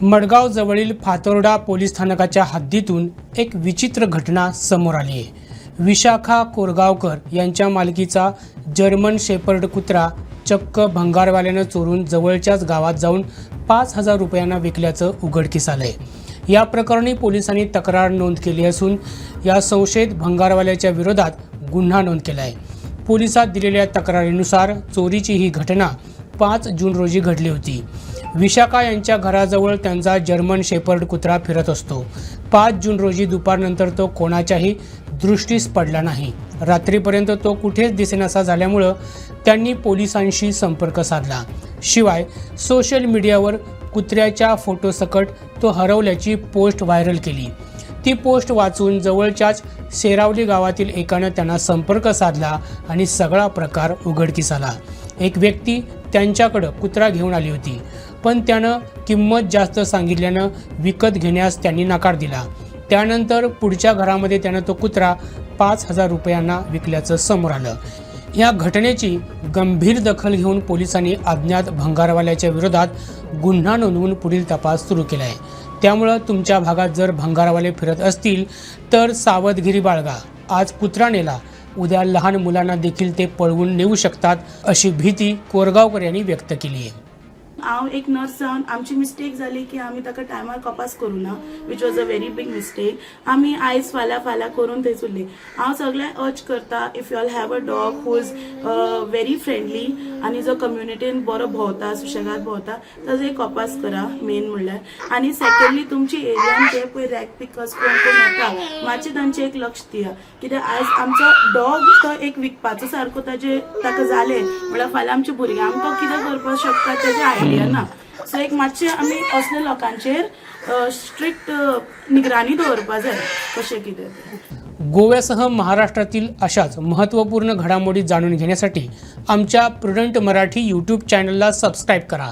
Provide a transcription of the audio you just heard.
मडगाव जवळील फातोर्डा पोलीस स्थानकाच्या हद्दीतून एक विचित्र घटना समोर आली आहे। विशाखा कोरगावकर यांच्या मालकीचा जर्मन शेपर्ड कुत्रा चक्क भंगारवाल्यानं चोरून जवळच्याच गावात जाऊन 5,000 रुपयांना विकल्याचं उघडकीस आलंय। या प्रकरणी पोलिसांनी तक्रार नोंद केली असून या संशयित भंगारवाल्याच्या विरोधात गुन्हा नोंद केला आहे। पोलिसात दिलेल्या तक्रारीनुसार चोरीची ही घटना 5 जून रोजी घडली होती। विशाखा यांच्या घराजवळ त्यांचा जर्मन शेपर्ड कुत्रा फिरत असतो। 5 जून रोजी दुपारनंतर तो कोणाच्याही दृष्टीस पडला नाही। रात्रीपर्यंत तो कुठेच दिसेनासा झाल्यामुळे त्यांनी पोलिसांशी संपर्क साधला। शिवाय सोशल मीडियावर कुत्र्याच्या फोटोसकट तो हरवल्याची पोस्ट व्हायरल केली। ती पोस्ट वाचून जवळच्याच शेरावली गावातील एकाने त्यांना संपर्क साधला आणि सगळा प्रकार उघडकीस आला। एक व्यक्ती त्यांच्याकडे कुत्रा घेऊन आली होती, पण त्यानं किंमत जास्त सांगितल्यानं विकत घेण्यास त्यांनी नकार दिला। त्यानंतर पुढच्या घरामध्ये त्यानं तो कुत्रा 5,000 रुपयांना विकल्याचं समोर आलं। या घटनेची गंभीर दखल घेऊन पोलिसांनी अज्ञात भंगारवाल्याच्या विरोधात गुन्हा नोंदवून पुढील तपास सुरू केला आहे। त्यामुळे तुमच्या भागात जर भंगारवाले फिरत असतील तर सावधगिरी बाळगा। आज कुत्रा नेला, उद्या लहान मुलांना देखील ते पळवून नेऊ शकतात, अशी भीती कोरगावकर यांनी व्यक्त केली आहे। हांव एक नर्स जावन आमची मिस्टेक जाली की आमी ताका टायमार कपास करूना, which was a very big mistake. आमी आयज फाल्यां करून थंय उरली। हांव सगळ्यांक अर्ज करता, if you all have a dog who is very friendly आनी जो कम्युनिटीन बरो भोंवता, सुशेगाद भोंवता, ताजो एक कपास करा मेन म्हणल्यार। आनी सेकंडली तुमची एरियान जे पळय रॅग पिकर्स कोण येता, मातशें तांचे एक लक्ष दिया, कित्याक आयज आमचो डॉग तो एक विकपाचो सारको ताका जालें म्हणल्यार फाल्यां आमच्या भुरग्यांक तो कितें करपाक शकता तेजे आयडिया ना। सो एक मातशें आमी असल्या लोकांचेर स्ट्रिक्ट निगराणी दवरपाक जाय कशें कितें। गोव्यासह महाराष्ट्रातील अशाच महत्त्वपूर्ण घडामोडी जाणून घेण्यासाठी आमच्या प्रुडंट मराठी यूट्यूब चॅनलला सबस्क्राईब करा।